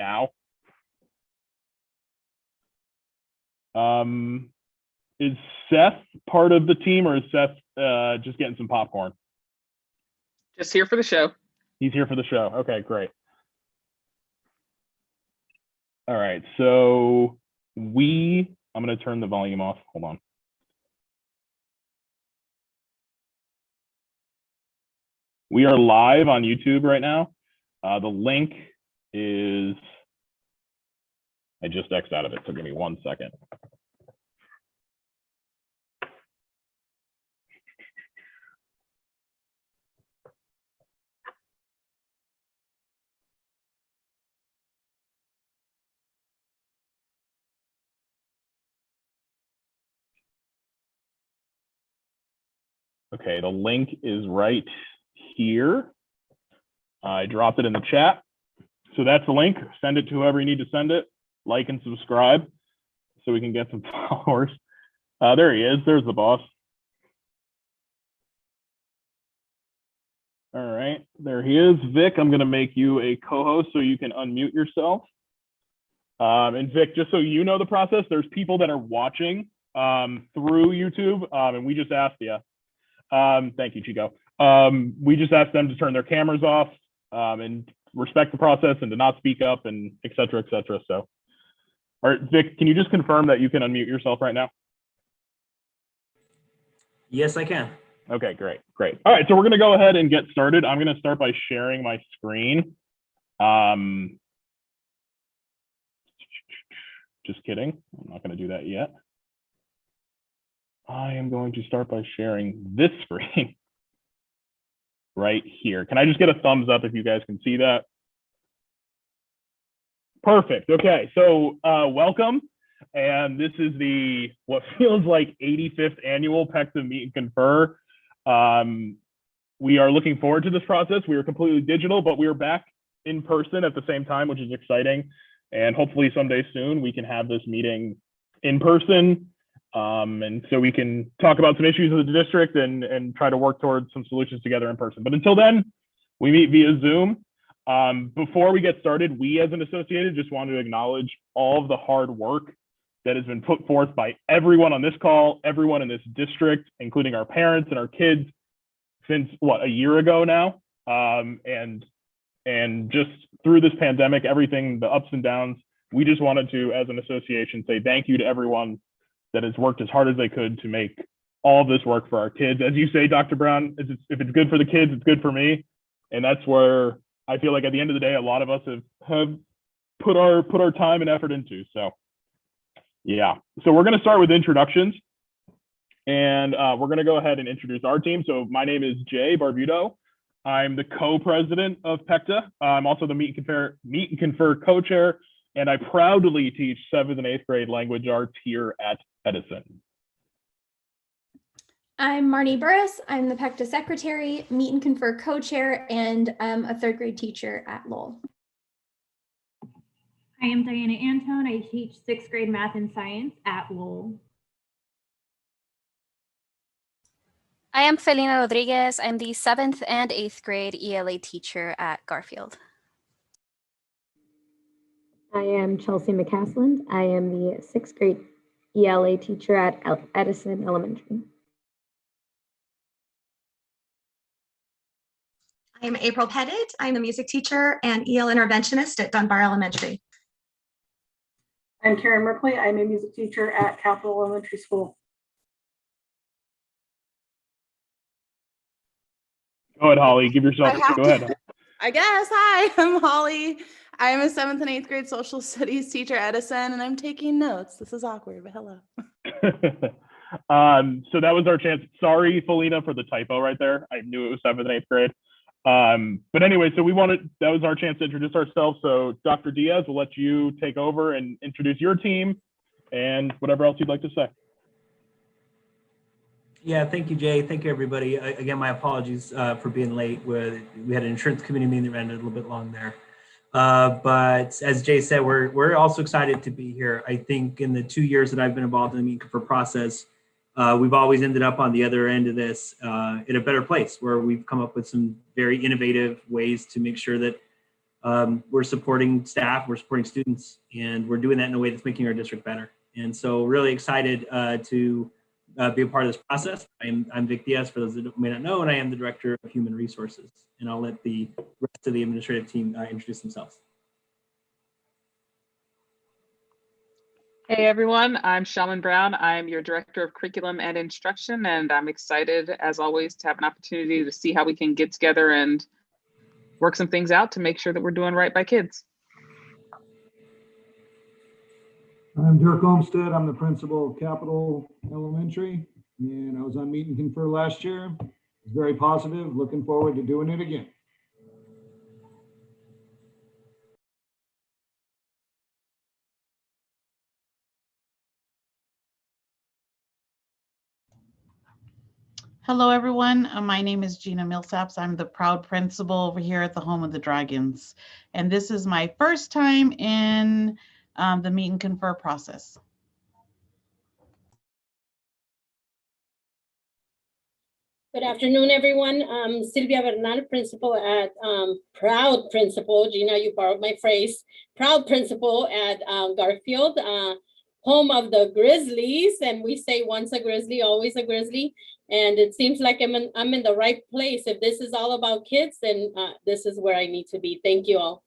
now. Is Seth part of the team, or is Seth just getting some popcorn? Just here for the show. He's here for the show. Okay, great. All right, so I'm going to turn the volume off. Hold on. We are live on YouTube right now. The link is, I just X'd out of it, so give me 1 second. Okay, the link is right here. I dropped it in the chat. So that's the link. Send it to whoever you need to send it. Like and subscribe so we can get some followers. There he is. There's the boss. All right, there he is. Vic, I'm going to make you a co-host so you can unmute yourself. And Vic, just so you know the process, there's people that are watching through YouTube, and we just asked you. Thank you, Chico. We just asked them to turn their cameras off and respect the process and to not speak up and et cetera, et cetera. So, all right, Vic, can you just confirm that you can unmute yourself right now? Yes, I can. Okay, great. All right, so we're gonna go ahead and get started. I'm gonna start by sharing my screen. Just kidding, I'm not gonna do that yet. I am going to start by sharing this screen right here. Can I just get a thumbs up if you guys can see that? Perfect. Okay, so welcome. And this is what feels like 85th annual PECTA Meet and Confer. We are looking forward to this process. We are completely digital, but we are back in person at the same time, which is exciting. And hopefully someday soon we can have this meeting in person. And so we can talk about some issues of the district and try to work towards some solutions together in person. But until then, we meet via Zoom. Before we get started, we as an associated just want to acknowledge all of the hard work that has been put forth by everyone on this call, everyone in this district, including our parents and our kids, since a year ago now. And just through this pandemic, everything, the ups and downs, we just wanted to, as an association, say thank you to everyone that has worked as hard as they could to make all of this work for our kids. As you say, Dr. Brown, if it's good for the kids, it's good for me. And that's where I feel like at the end of the day, a lot of us have put our time and effort into. So yeah, so we're gonna start with introductions. And we're gonna go ahead and introduce our team. So my name is Jay Barbuto. I'm the co-president of PECTA. I'm also the Meet and Confer co-chair, and I proudly teach 7th and 8th grade language arts here at Edison. I'm Marnie Burris. I'm the PECTA secretary, Meet and Confer co-chair, and a 3rd grade teacher at Lowell. I am Diana Antone. I teach 6th grade math and science at Lowell. I am Felina Rodriguez. I'm the 7th and 8th grade ELA teacher at Garfield. I am Chelsea McCaslin. I am the 6th grade ELA teacher at Edison Elementary. I'm April Pettit. I'm the music teacher and EL interventionist at Dunbar Elementary. I'm Karen Merkley. I'm a music teacher at Capitol Elementary School. Go ahead, Holly. Give yourself. Go ahead. I guess. Hi, I'm Holly. I'm a 7th and 8th grade social studies teacher at Edison, and I'm taking notes. This is awkward, but hello. So that was our chance. Sorry, Felina, for the typo right there. I knew it was 7th and 8th grade. But anyway, so that was our chance to introduce ourselves. So Dr. Diaz, we'll let you take over and introduce your team and whatever else you'd like to say. Yeah, thank you, Jay. Thank you, everybody. Again, my apologies for being late. We had an insurance committee meeting that ran a little bit long there. But as Jay said, we're also excited to be here. I think in the 2 years that I've been involved in the Meet and Confer process, we've always ended up on the other end of this in a better place, where we've come up with some very innovative ways to make sure that we're supporting staff, we're supporting students, and we're doing that in a way that's making our district better. And so really excited to be a part of this process. I'm Vic Diaz, for those that may not know, and I am the Director of Human Resources. And I'll let the rest of the administrative team introduce themselves. Hey everyone, I'm Shalman Brown. I'm your Director of Curriculum and Instruction, and I'm excited, as always, to have an opportunity to see how we can get together and work some things out to make sure that we're doing right by kids. I'm Dirk Olmsted. I'm the principal of Capital Elementary, and I was on Meet and Confer last year. It was very positive. Looking forward to doing it again. Hello, everyone. My name is Gina Millsaps. I'm the proud principal over here at the Home of the Dragons. And this is my first time in the Meet and Confer process. Good afternoon, everyone. I'm Silvia Bernal, principal at proud principal. Gina, you borrowed my phrase. Proud principal at Garfield, home of the Grizzlies. And we say once a Grizzly, always a Grizzly. And it seems like I'm in the right place. If this is all about kids, then this is where I need to be. Thank you all.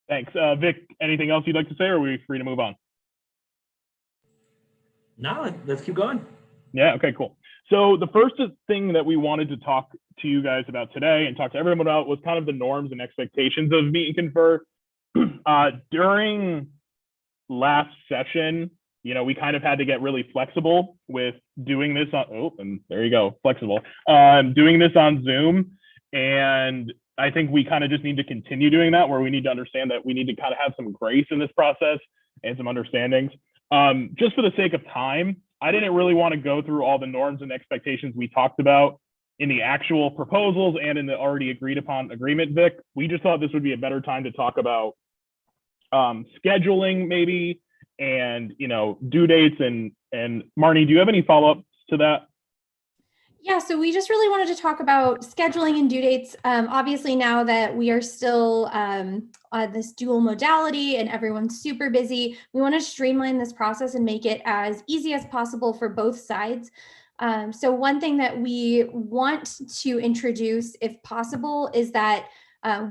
Thanks. Vic, anything else you'd like to say, or are we free to move on? No, let's keep going. Yeah, okay, cool. So the first thing that we wanted to talk to you guys about today and talk to everyone about was kind of the norms and expectations of Meet and Confer. During last session, you know, we kind of had to get really flexible with doing this on, oh, and there you go, flexible, doing this on Zoom. And I think we kind of just need to continue doing that, where we need to understand that we need to kind of have some grace in this process and some understandings. Just for the sake of time, I didn't really want to go through all the norms and expectations we talked about in the actual proposals and in the already agreed upon agreement, Vic. We just thought this would be a better time to talk about scheduling maybe, and, you know, due dates. And Marnie, do you have any follow-ups to that? Yeah, so we just really wanted to talk about scheduling and due dates. Obviously, now that we are still on this dual modality and everyone's super busy, we want to streamline this process and make it as easy as possible for both sides. So one thing that we want to introduce, if possible, is that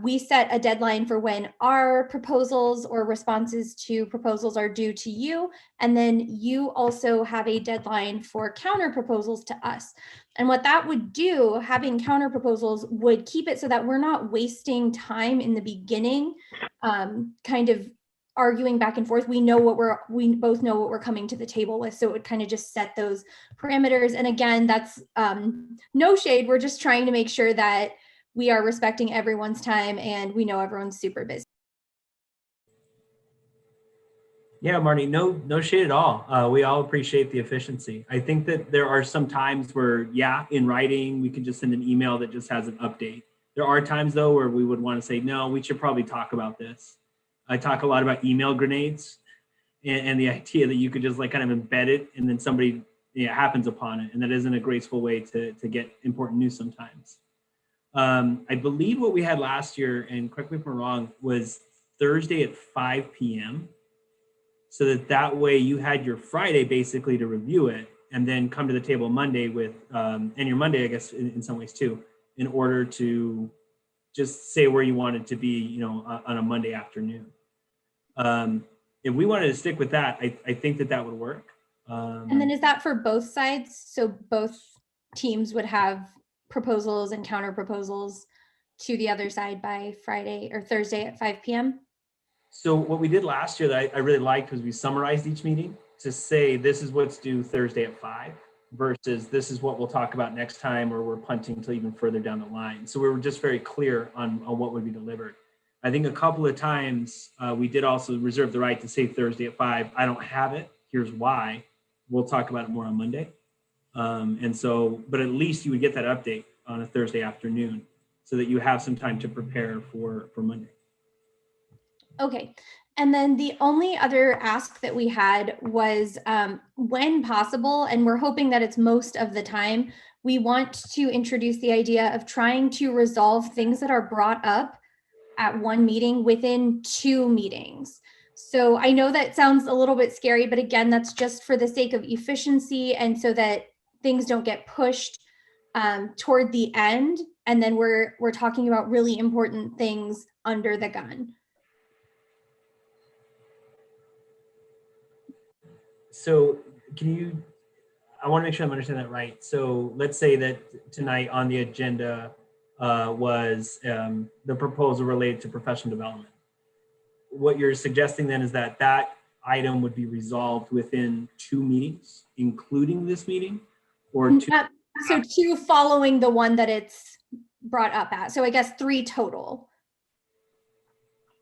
we set a deadline for when our proposals or responses to proposals are due to you. And then you also have a deadline for counter proposals to us. And what that would do, having counter proposals, would keep it so that we're not wasting time in the beginning, kind of arguing back and forth. We both know what we're coming to the table with. So it would kind of just set those parameters. And again, that's no shade. We're just trying to make sure that we are respecting everyone's time, and we know everyone's super busy. Yeah, Marnie, no shade at all. We all appreciate the efficiency. I think that there are some times where, yeah, in writing, we can just send an email that just has an update. There are times though where we would want to say, no, we should probably talk about this. I talk a lot about email grenades and the idea that you could just like kind of embed it and then somebody happens upon it. And that isn't a graceful way to get important news sometimes. I believe what we had last year, and correct me if I'm wrong, was Thursday at 5 p.m. So that way you had your Friday basically to review it and then come to the table Monday with, and your Monday, I guess, in some ways too, in order to just say where you wanted to be, you know, on a Monday afternoon. If we wanted to stick with that, I think that would work. And then is that for both sides? So both teams would have proposals and counter proposals to the other side by Friday or Thursday at 5 p.m.? So what we did last year that I really liked was we summarized each meeting to say this is what's due Thursday at 5 versus this is what we'll talk about next time, or we're punting to even further down the line. So we were just very clear on what would be delivered. I think a couple of times we did also reserve the right to say Thursday at 5. I don't have it. Here's why. We'll talk about it more on Monday. And so, but at least you would get that update on a Thursday afternoon so that you have some time to prepare for Monday. Okay. And then the only other ask that we had was when possible, and we're hoping that it's most of the time, we want to introduce the idea of trying to resolve things that are brought up at one meeting within 2 meetings. So I know that sounds a little bit scary, but again, that's just for the sake of efficiency and so that things don't get pushed toward the end. And then we're talking about really important things under the gun. So I want to make sure I'm understanding that right. So let's say that tonight on the agenda was the proposal related to professional development. What you're suggesting then is that that item would be resolved within 2 meetings, including this meeting, or 2? So 2 following the one that it's brought up at. So I guess 3 total.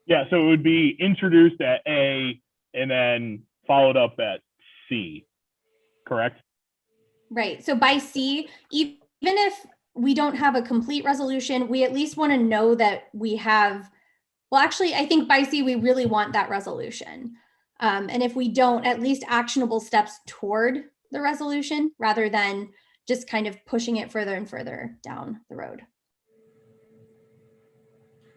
Yeah, so it would be introduced at A and then followed up at C, correct? Right. So by C, even if we don't have a complete resolution, we at least want to know that we have, well, actually, I think by C, we really want that resolution. And if we don't, at least actionable steps toward the resolution rather than just kind of pushing it further and further down the road.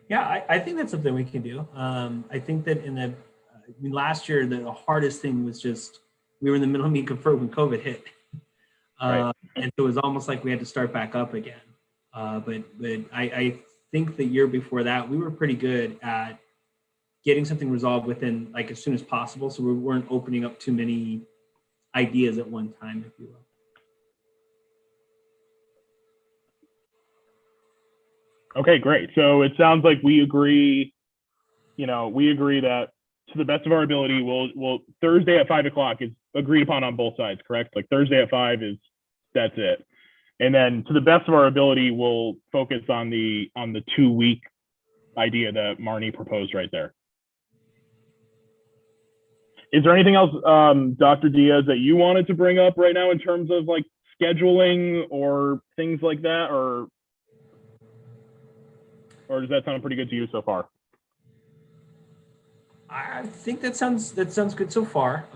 Yeah, I think that's something we can do. I think that last year, the hardest thing was just, we were in the middle of meeting Confer when COVID hit. Right. And so it was almost like we had to start back up again. But I think the year before that, we were pretty good at getting something resolved within like as soon as possible. So we weren't opening up too many ideas at one time, if you will. Okay, great. So it sounds like we agree, that to the best of our ability, we'll Thursday at 5 o'clock is agreed upon on both sides, correct? Like Thursday at 5 that's it. And then to the best of our ability, we'll focus on the 2-week idea that Marnie proposed right there. Is there anything else, Dr. Diaz, that you wanted to bring up right now in terms of like scheduling or things like that, or does that sound pretty good to you so far? I think that sounds good so far.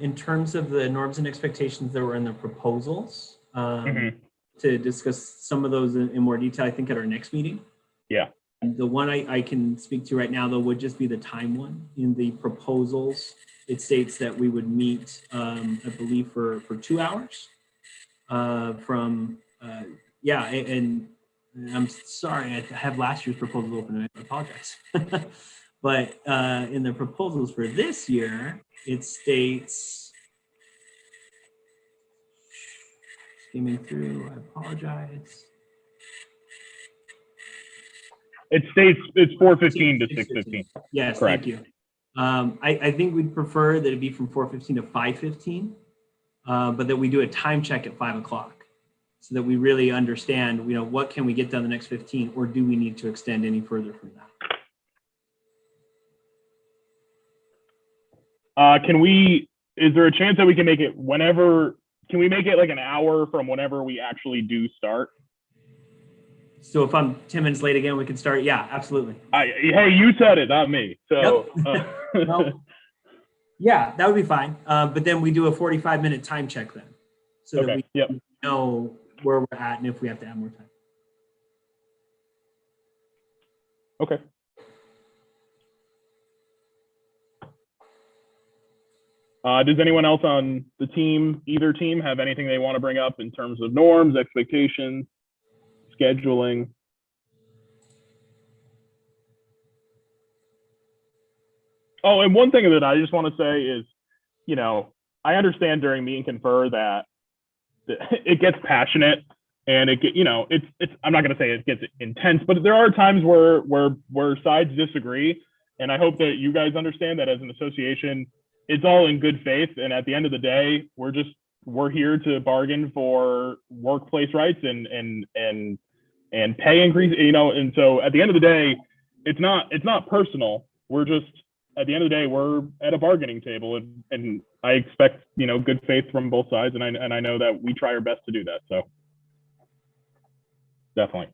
In terms of the norms and expectations that were in the proposals, to discuss some of those in more detail, I think at our next meeting. Yeah. The one I can speak to right now, though, would just be the time one. In the proposals, it states that we would meet, I believe, for 2 hours and I'm sorry, I have last year's proposal open, I apologize. But in the proposals for this year, it states, skimming through, I apologize. It states it's 4:15 to 6:15. Yes, correct. Thank you. I think we'd prefer that it be from 4:15 to 5:15, but that we do a time check at 5 o'clock so that we really understand, what can we get done the next 15, or do we need to extend any further from that? Is there a chance that we can make it can we make it like an hour from whenever we actually do start? So if I'm 10 minutes late again, we can start? Yeah, absolutely. Hey, you said it, not me. So, yep. Yeah, that would be fine. But then we do a 45-minute time check then, so that we know where we're at and if we have to add more time. Okay. Does anyone else on the team, either team, have anything they want to bring up in terms of norms, expectations, scheduling? Oh, and one thing that I just want to say is, I understand during Meet and Confer that it gets passionate and it's I'm not going to say it gets intense, but there are times where sides disagree. And I hope that you guys understand that as an association, it's all in good faith. And at the end of the day, we're here to bargain for workplace rights and pay increase, and so at the end of the day, it's not personal. We're just, at the end of the day, we're at a bargaining table, and I expect, good faith from both sides. And I know that we try our best to do that. So definitely.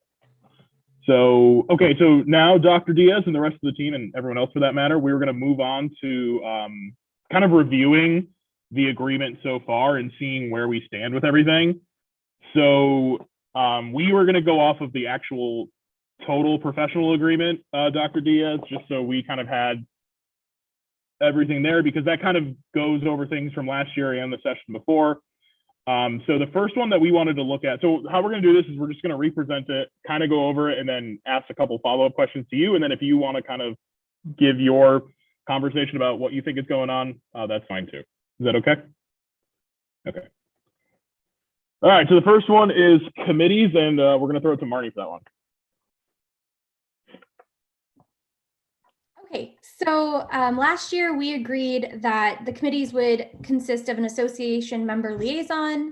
So, okay. So now Dr. Diaz and the rest of the team, and everyone else for that matter, we were going to move on to kind of reviewing the agreement so far and seeing where we stand with everything. So we were going to go off of the actual total professional agreement, Dr. Diaz, just so we kind of had everything there, because that kind of goes over things from last year and the session before. So the first one that we wanted to look at, so how we're going to do this is we're just going to represent it, kind of go over it, and then ask a couple follow-up questions to you. And then if you want to kind of give your conversation about what you think is going on, that's fine too. Is that okay? Okay. All right, so the first one is committees, and we're going to throw it to Marnie for that one. Okay, so last year we agreed that the committees would consist of an association member liaison,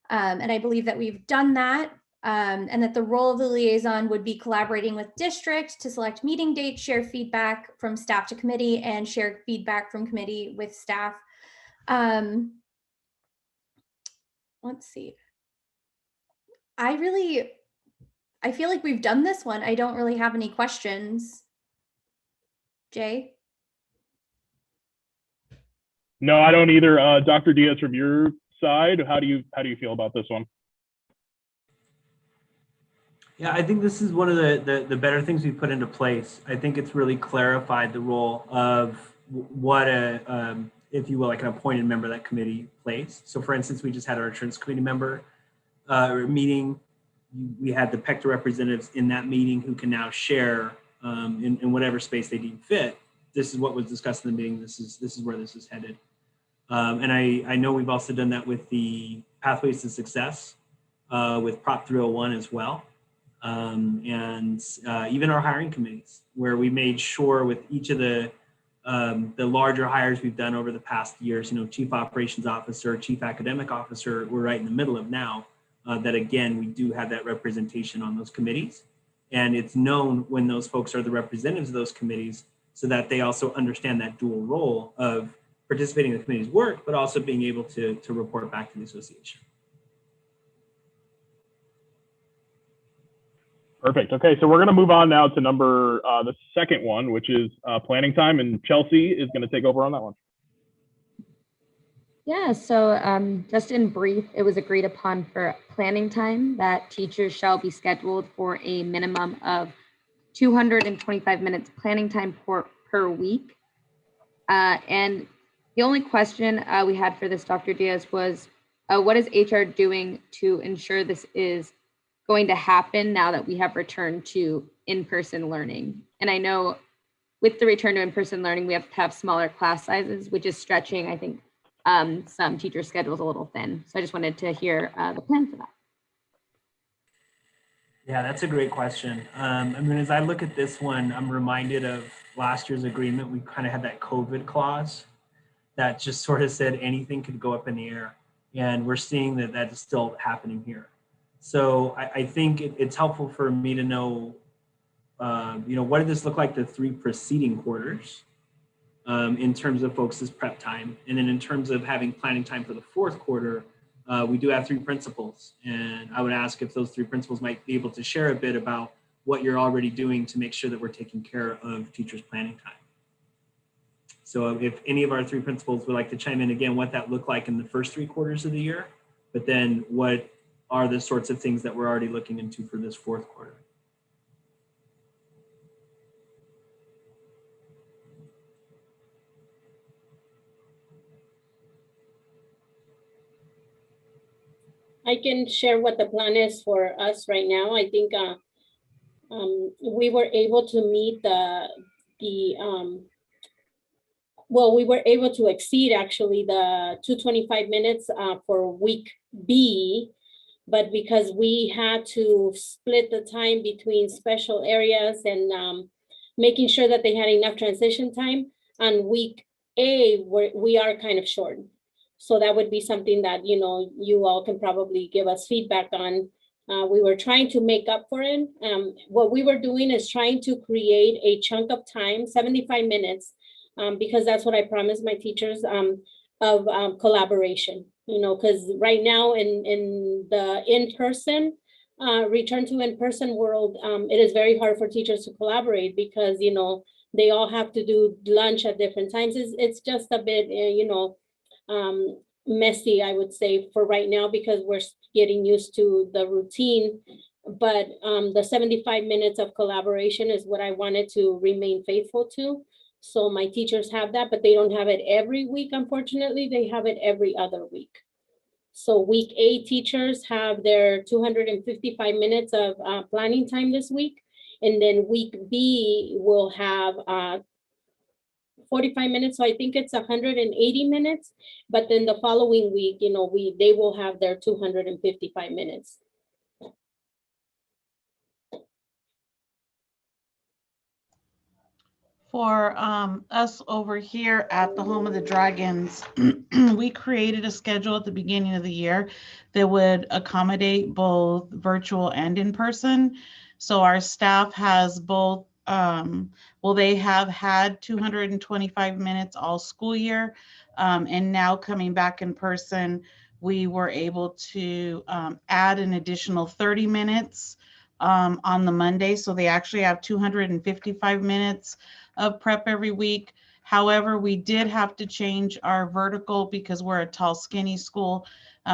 and I believe that we've done that, and that the role of the liaison would be collaborating with district to select meeting dates, share feedback from staff to committee, and share feedback from committee with staff. Let's see. I feel like we've done this one. I don't really have any questions. Jay? No, I don't either. Dr. Diaz, from your side, how do you feel about this one? Yeah, I think this is one of the better things we put into place. I think it's really clarified the role of what a, if you will, like an appointed member of that committee plays. So for instance, we just had our insurance committee member meeting. We had the PECTA representatives in that meeting who can now share in whatever space they deem fit. This is what was discussed in the meeting. This is where this is headed. And I know we've also done that with the Pathways to Success, with Prop 301 as well. And even our hiring committees, where we made sure with each of the larger hires we've done over the past years, Chief Operations Officer, Chief Academic Officer, we're right in the middle of now, that again, we do have that representation on those committees. And it's known when those folks are the representatives of those committees, so that they also understand that dual role of participating in the committee's work, but also being able to report back to the association. Perfect. Okay, so we're going to move on now to the second one, which is planning time, and Chelsea is going to take over on that one. Yeah, so just in brief, it was agreed upon for planning time that teachers shall be scheduled for a minimum of 225 minutes planning time per week. And the only question we had for this, Dr. Diaz, was what is HR doing to ensure this is going to happen now that we have returned to in-person learning? And I know with the return to in-person learning, we have to have smaller class sizes, which is stretching, I think, some teacher schedules a little thin. So I just wanted to hear the plan for that. Yeah, that's a great question. I mean, as I look at this one, I'm reminded of last year's agreement. We kind of had that COVID clause that just sort of said anything could go up in the air. And we're seeing that that is still happening here. So I think it's helpful for me to know, what did this look like the 3 preceding quarters in terms of folks' prep time? And then in terms of having planning time for the 4th quarter, we do have 3 principals, and I would ask if those 3 principals might be able to share a bit about what you're already doing to make sure that we're taking care of teachers' planning time. So if any of our 3 principals would like to chime in again, what that looked like in the first 3 quarters of the year, but then what are the sorts of things that we're already looking into for this 4th quarter? I can share what the plan is for us right now. I think we were able to meet we were able to exceed actually the 225 minutes for week B, but because we had to split the time between special areas and making sure that they had enough transition time, on week A, we are kind of short. So that would be something that, you all can probably give us feedback on. We were trying to make up for it. What we were doing is trying to create a chunk of time, 75 minutes, because that's what I promised my teachers, of collaboration, because right now in the in-person, return to in-person world, it is very hard for teachers to collaborate because, they all have to do lunch at different times. It's just a bit, messy, I would say, for right now, because we're getting used to the routine. But the 75 minutes of collaboration is what I wanted to remain faithful to. So my teachers have that, but they don't have it every week, unfortunately. They have it every other week. So week A teachers have their 255 minutes of planning time this week. And then week B will have 45 minutes. So I think it's 180 minutes. But then the following week, you know, they will have their 255 minutes. For us over here at the Home of the Dragons, we created a schedule at the beginning of the year that would accommodate both virtual and in person. So our staff has both, well, they have had 225 minutes all school year. And now coming back in person, we were able to add an additional 30 minutes on the Monday. So they actually have 255 minutes of prep every week. However, we did have to change our vertical because we're a tall, skinny school.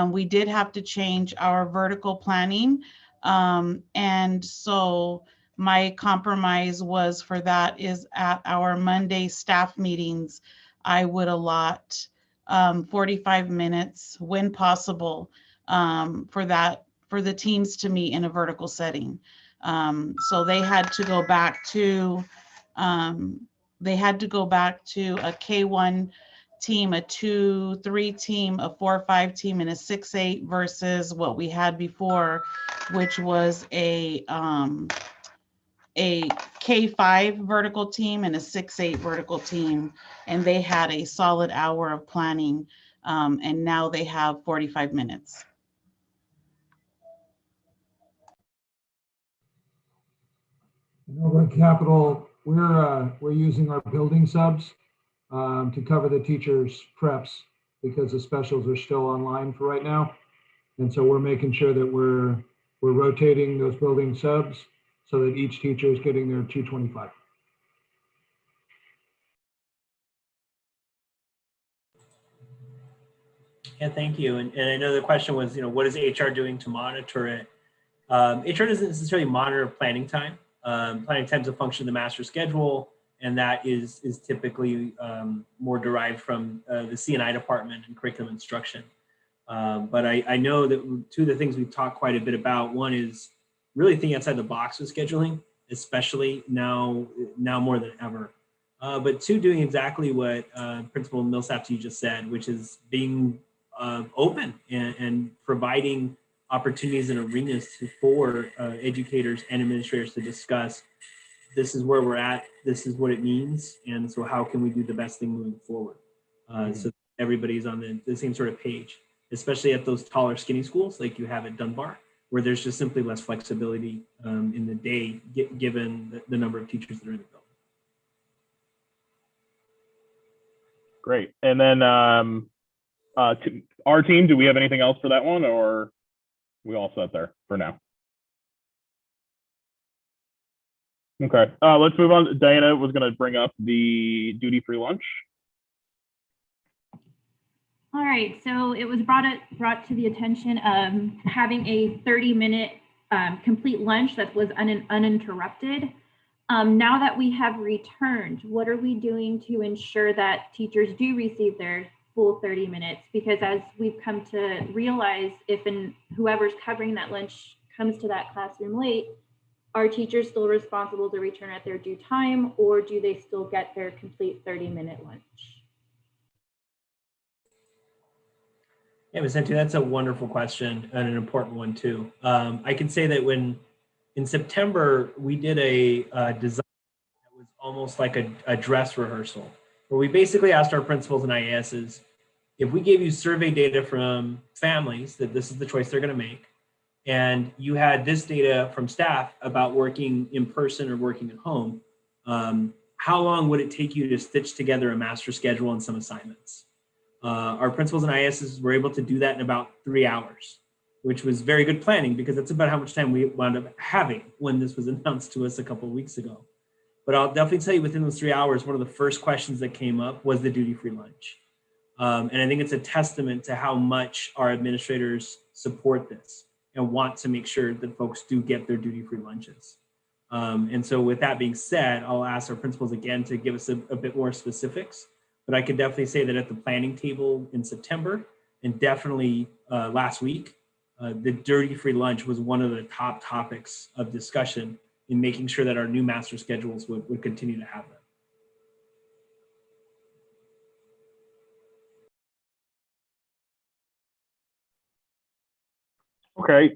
We did have to change our vertical planning. And so my compromise was for that is at our Monday staff meetings, I would allot 45 minutes when possible for the teams to meet in a vertical setting. So they had to go back to a K1 team, a 2-3 team, a 4-5 team, and a 6-8 versus what we had before, which was a K5 vertical team and a 6-8 vertical team. And they had a solid hour of planning. And now they have 45 minutes. Over at Capitol, we're using our building subs to cover the teachers' preps because the specials are still online for right now. And so we're making sure that we're rotating those building subs so that each teacher is getting their 225. Yeah, thank you. And I know the question was, you know, what is HR doing to monitor it? HR doesn't necessarily monitor planning time. Planning time is a function of the master schedule, and that is typically more derived from the C&I department and curriculum instruction. But I know that two of the things we've talked quite a bit about, one is really thinking outside the box with scheduling, especially now more than ever. But two, doing exactly what Principal Millsap you just said, which is being open and providing opportunities and arenas for educators and administrators to discuss, this is where we're at, this is what it means, and so how can we do the best thing moving forward? So everybody's on the same sort of page, especially at those taller, skinny schools like you have at Dunbar, where there's just simply less flexibility in the day, given the number of teachers that are in the building. Great. And then our team, do we have anything else for that one, or we all set there for now? Okay, let's move on. Diana was going to bring up the duty-free lunch. All right, so it was brought to the attention of having a 30-minute complete lunch that was uninterrupted. Now that we have returned, what are we doing to ensure that teachers do receive their full 30 minutes? Because as we've come to realize, whoever's covering that lunch comes to that classroom late, are teachers still responsible to return at their due time, or do they still get their complete 30-minute lunch? Yeah, Vicente, that's a wonderful question and an important one too. I can say that in September, we did a design that was almost like a dress rehearsal, where we basically asked our principals and IASs, if we gave you survey data from families that this is the choice they're going to make, and you had this data from staff about working in person or working at home, how long would it take you to stitch together a master schedule and some assignments? Our principals and IASs were able to do that in about 3 hours, which was very good planning because that's about how much time we wound up having when this was announced to us a couple of weeks ago. But I'll definitely tell you, within those 3 hours, one of the first questions that came up was the duty-free lunch. And I think it's a testament to how much our administrators support this and want to make sure that folks do get their duty-free lunches. And so with that being said, I'll ask our principals again to give us a bit more specifics, but I can definitely say that at the planning table in September and definitely last week, the duty-free lunch was one of the top topics of discussion in making sure that our new master schedules would continue to have them. Okay,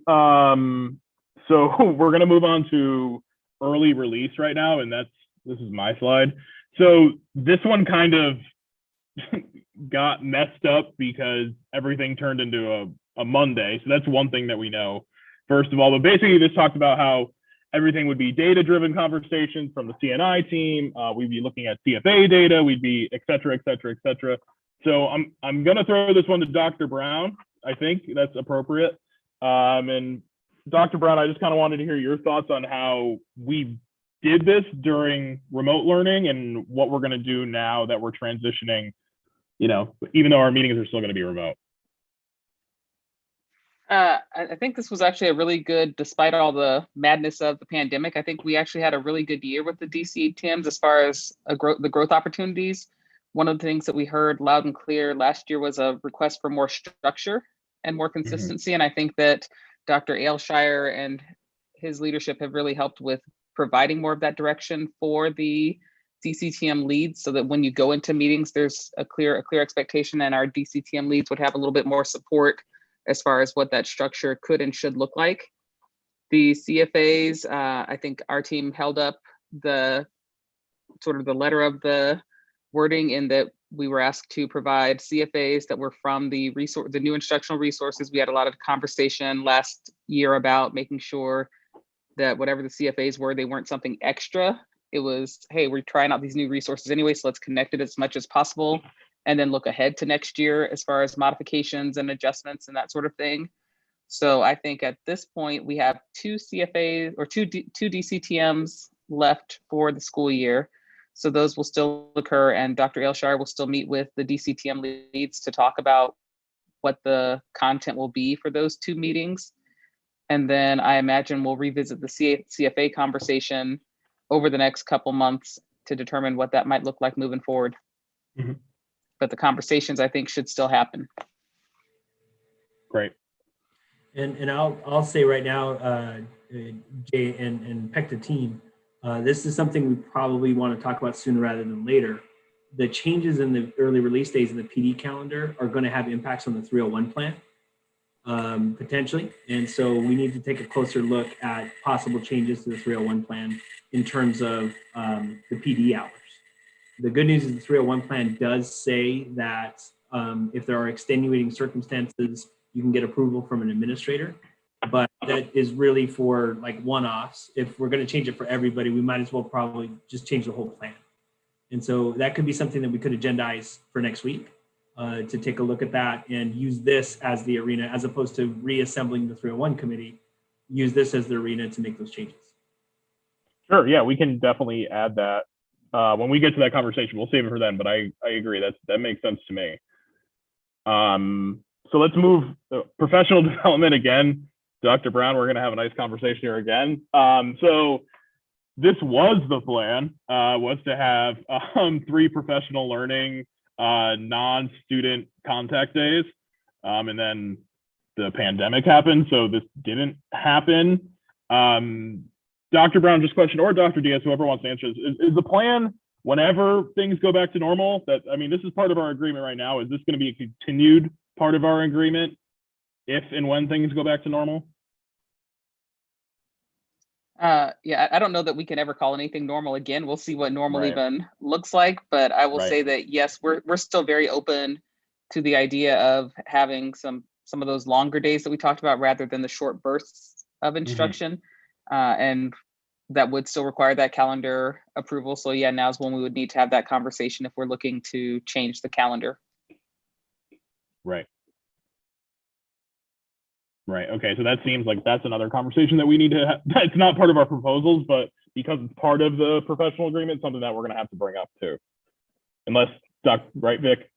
so we're gonna move on to early release right now, and this is my slide. So this one kind of got messed up because everything turned into a Monday. So that's one thing that we know, first of all. But basically, this talked about how everything would be data-driven conversations from the CNI team. We'd be looking at CFA data. We'd be et cetera, et cetera, et cetera. So I'm gonna throw this one to Dr. Brown. I think that's appropriate. And Dr. Brown, I just kind of wanted to hear your thoughts on how we did this during remote learning and what we're going to do now that we're transitioning, you know, even though our meetings are still going to be remote. I think this was actually a really good, despite all the madness of the pandemic, I think we actually had a really good year with the DCTMs as far as the growth opportunities. One of the things that we heard loud and clear last year was a request for more structure and more consistency. And I think that Dr. Ailshire and his leadership have really helped with providing more of that direction for the DCTM leads, so that when you go into meetings, there's a clear expectation, and our DCTM leads would have a little bit more support as far as what that structure could and should look like. The CFAs, I think our team held up the sort of the letter of the wording in that we were asked to provide CFAs that were from the new instructional resources. We had a lot of conversation last year about making sure that whatever the CFAs were, they weren't something extra. It was, hey, we're trying out these new resources anyway, so let's connect it as much as possible and then look ahead to next year as far as modifications and adjustments and that sort of thing. So I think at this point, we have two CFAs or two DCTMs left for the school year. So those will still occur, and Dr. Ailshire will still meet with the DCTM leads to talk about what the content will be for those two meetings. And then I imagine we'll revisit the CFA conversation over the next couple months to determine what that might look like moving forward. Mm-hmm. But the conversations, I think, should still happen. Great. And I'll say right now, Jay and PECTA team, this is something we probably want to talk about sooner rather than later. The changes in the early release days in the PD calendar are going to have impacts on the 301 plan, potentially. And so we need to take a closer look at possible changes to the 301 plan in terms of the PD hours. The good news is the 301 plan does say that if there are extenuating circumstances, you can get approval from an administrator. But that is really for like one-offs. If we're going to change it for everybody, we might as well probably just change the whole plan. And so that could be something that we could agendize for next week to take a look at that and use this as the arena, as opposed to reassembling the 301 committee, use this as the arena to make those changes. Sure, yeah, we can definitely add that. When we get to that conversation, we'll save it for then, but I agree, that makes sense to me. So let's move professional development again. Dr. Brown, we're going to have a nice conversation here again. So this was the plan, was to have 3 professional learning non-student contact days. And then the pandemic happened, so this didn't happen. Dr. Brown, just question, or Dr. Diaz, whoever wants to answer this, is the plan whenever things go back to normal? That, I mean, this is part of our agreement right now. Is this going to be a continued part of our agreement if and when things go back to normal? Yeah, I don't know that we can ever call anything normal again. We'll see what normal even looks like, but I will say that yes, we're still very open to the idea of having some of those longer days that we talked about rather than the short bursts of instruction. And that would still require that calendar approval. So yeah, now's when we would need to have that conversation if we're looking to change the calendar. Right. Right. Okay. So that seems like that's another conversation that we need to have. It's not part of our proposals, but because it's part of the professional agreement, something that we're going to have to bring up too. Unless, right, Vic?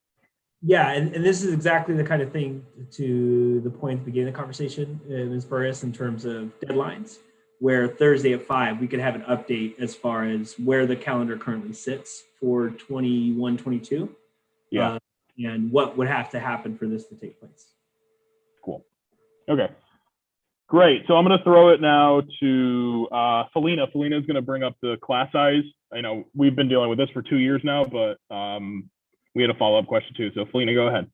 Yeah, and this is exactly the kind of thing, to the point at the beginning of the conversation, Ms. Burris, in terms of deadlines, where Thursday at 5, we could have an update as far as where the calendar currently sits for 21-22. Yeah. And what would have to happen for this to take place. Cool. Okay. Great. So I'm going to throw it now to Felina. Felina is going to bring up the class size. I know we've been dealing with this for 2 years now, but we had a follow-up question too. So Felina, go ahead.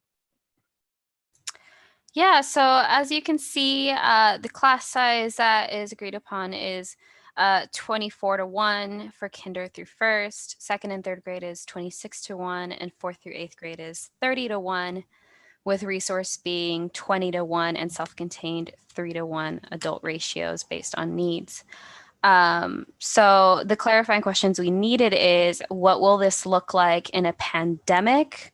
Yeah, so as you can see, the class size that is agreed upon is 24:1 for kinder through first. Second and third grade is 26:1, and fourth through eighth grade is 30:1, with resource being 20:1 and self-contained 3:1 adult ratios based on needs. So the clarifying questions we needed is, what will this look like in a pandemic?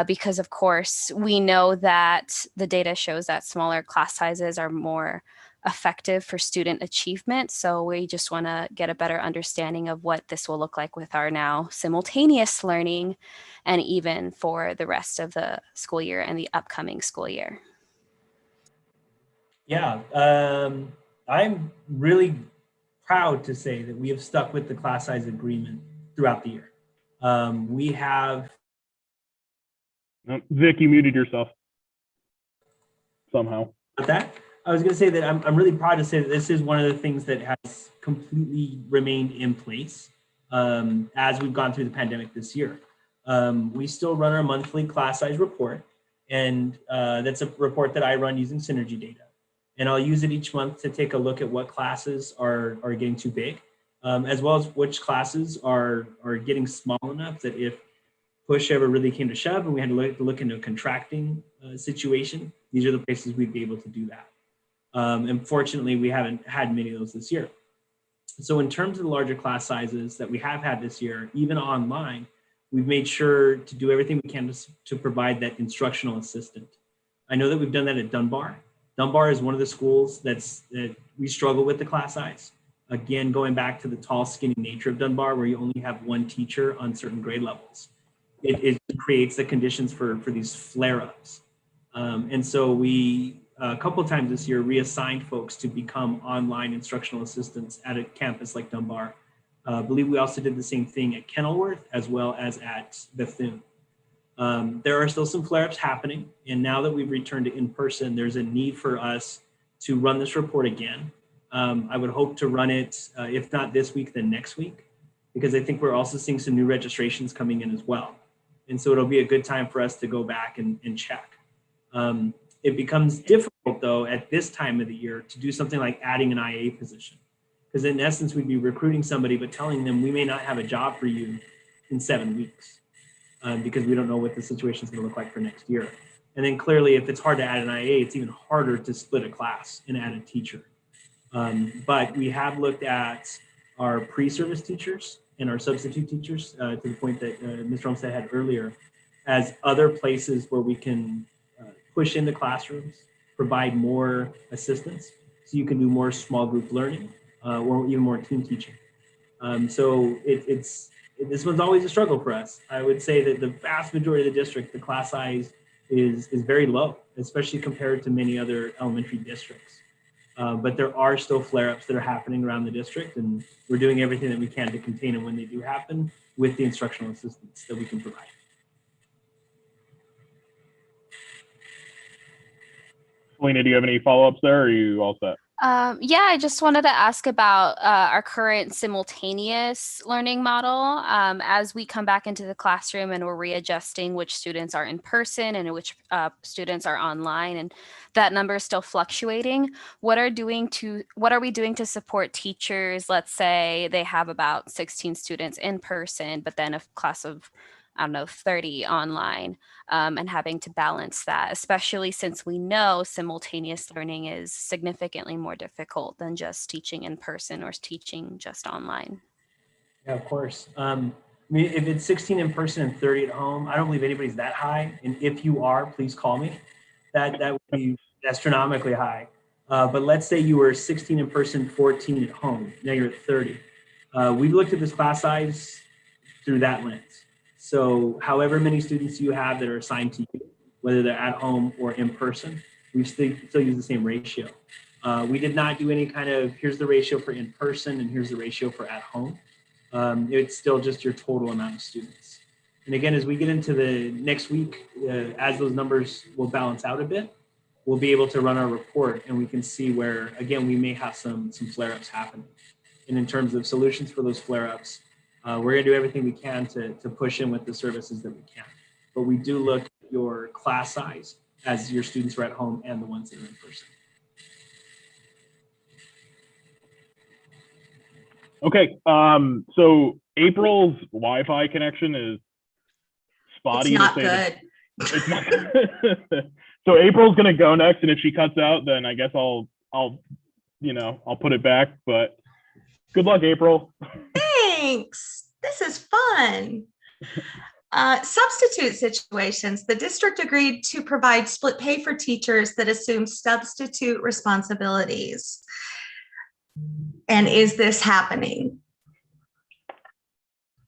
Because of course, we know that the data shows that smaller class sizes are more effective for student achievement. So we just want to get a better understanding of what this will look like with our now simultaneous learning, and even for the rest of the school year and the upcoming school year. Yeah, I'm really proud to say that we have stuck with the class size agreement throughout the year. We have... Vic, you muted yourself somehow. With that, I was going to say that I'm really proud to say that this is one of the things that has completely remained in place as we've gone through the pandemic this year. We still run our monthly class size report, and that's a report that I run using Synergy data. And I'll use it each month to take a look at what classes are getting too big, as well as which classes are getting small enough that if push ever really came to shove and we had to look into a contracting situation, these are the places we'd be able to do that. And fortunately, we haven't had many of those this year. So in terms of the larger class sizes that we have had this year, even online, we've made sure to do everything we can to provide that instructional assistant. I know that we've done that at Dunbar. Dunbar is one of the schools that we struggle with the class size. Again, going back to the tall, skinny nature of Dunbar, where you only have one teacher on certain grade levels. It creates the conditions for these flare-ups. And so we, a couple of times this year, reassigned folks to become online instructional assistants at a campus like Dunbar. I believe we also did the same thing at Kenilworth as well as at Bethune. There are still some flare-ups happening. And now that we've returned to in-person, there's a need for us to run this report again. I would hope to run it, if not this week, then next week, because I think we're also seeing some new registrations coming in as well. And so it'll be a good time for us to go back and check. It becomes difficult, though, at this time of the year to do something like adding an IA position. Because in essence, we'd be recruiting somebody, but telling them we may not have a job for you in 7 weeks because we don't know what the situation is going to look like for next year. And then clearly, if it's hard to add an IA, it's even harder to split a class and add a teacher. But we have looked at our pre-service teachers and our substitute teachers, to the point that Mr. Olmstead had earlier, as other places where we can push into classrooms, provide more assistance, so you can do more small group learning or even more team teaching. So this one's always a struggle for us. I would say that the vast majority of the district, the class size is very low, especially compared to many other elementary districts. But there are still flare-ups that are happening around the district, and we're doing everything that we can to contain them when they do happen with the instructional assistance that we can provide. Selena, do you have any follow-ups there, or are you all set? Yeah, I just wanted to ask about our current simultaneous learning model. As we come back into the classroom and we're readjusting which students are in person and which students are online, and that number is still fluctuating, what are we doing to support teachers? Let's say they have about 16 students in person, but then a class of, I don't know, 30 online, and having to balance that, especially since we know simultaneous learning is significantly more difficult than just teaching in person or teaching just online. Yeah, of course. I mean, if it's 16 in person and 30 at home, I don't believe anybody's that high. And if you are, please call me. That would be astronomically high. But let's say you were 16 in person, 14 at home. Now you're at 30. We've looked at this class size through that lens. So however many students you have that are assigned to you, whether they're at home or in person, we still use the same ratio. We did not do any kind of, here's the ratio for in person and here's the ratio for at home. It's still just your total amount of students. And again, as we get into the next week, as those numbers will balance out a bit, we'll be able to run our report and we can see where, again, we may have some flare-ups happening. And in terms of solutions for those flare-ups, we're gonna do everything we can to push in with the services that we can. But we do look at your class size as your students are at home and the ones that are in person. Okay, so April's Wi-Fi connection is spotty. It's not to say good. It's not good. So April's gonna go next, and if she cuts out, then I guess I'll put it back. But good luck, April. Thanks. This is fun. Substitute situations. The district agreed to provide split pay for teachers that assume substitute responsibilities. And is this happening?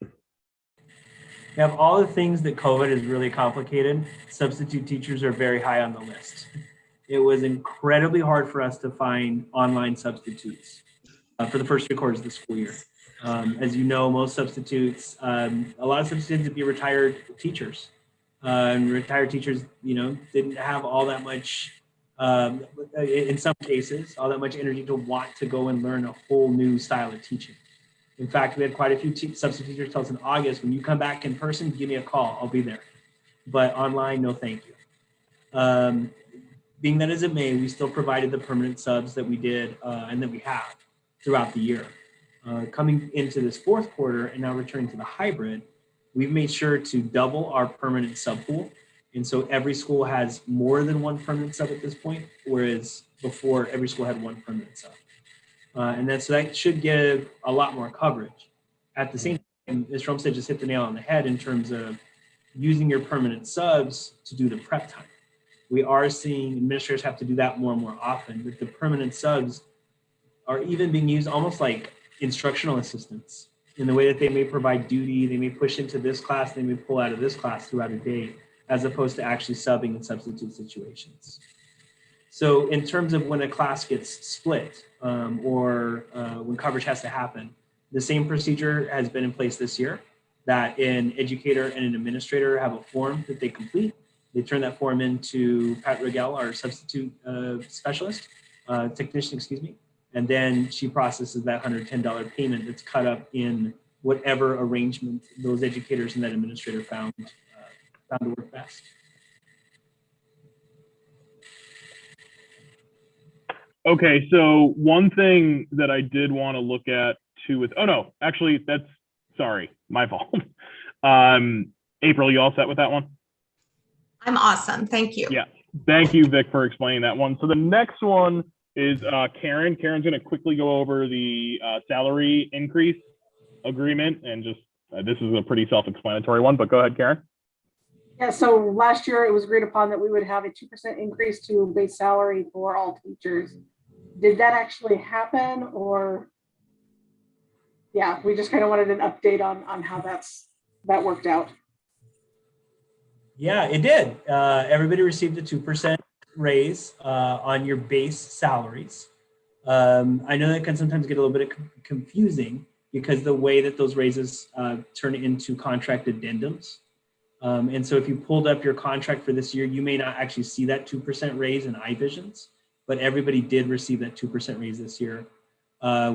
You have all the things that COVID has really complicated. Substitute teachers are very high on the list. It was incredibly hard for us to find online substitutes for the first 3 quarters of the school year. As you know, most substitutes, a lot of substitutes would be retired teachers. And retired teachers, didn't have all that much, in some cases, all that much energy to want to go and learn a whole new style of teaching. In fact, we had quite a few substitute teachers tell us in August, when you come back in person, give me a call, I'll be there. But online, no thank you. Being that as it may, we still provided the permanent subs that we did and that we have throughout the year. Coming into this 4th quarter and now returning to the hybrid, we've made sure to double our permanent sub pool. And so every school has more than 1 permanent sub at this point, whereas before every school had 1 permanent sub. So that should give a lot more coverage. At the same time, Mr. Olmsted just hit the nail on the head in terms of using your permanent subs to do the prep time. We are seeing administrators have to do that more and more often, but the permanent subs are even being used almost like instructional assistants in the way that they may provide duty, they may push into this class, they may pull out of this class throughout a day, as opposed to actually subbing in substitute situations. So in terms of when a class gets split or when coverage has to happen, the same procedure has been in place this year, that an educator and an administrator have a form that they complete. They turn that form into Pat Rigel, our substitute technician, and then she processes that $110 payment that's cut up in whatever arrangement those educators and that administrator found to work best. Okay, so one thing that I did want to look at too with, sorry, my fault. April, you all set with that one? I'm awesome. Thank you. Yeah, thank you, Vic, for explaining that one. So the next one is Karen. Karen's going to quickly go over the salary increase agreement, and just this is a pretty self-explanatory one, but go ahead, Karen. Yeah, so last year it was agreed upon that we would have a 2% increase to base salary for all teachers. Did that actually happen, or? Yeah, we just kind of wanted an update on how that worked out. Yeah, it did. Everybody received a 2% raise on your base salaries. I know that can sometimes get a little bit confusing because the way that those raises turn into contract addendums. And so if you pulled up your contract for this year, you may not actually see that 2% raise in iVisions, but everybody did receive that 2% raise this year.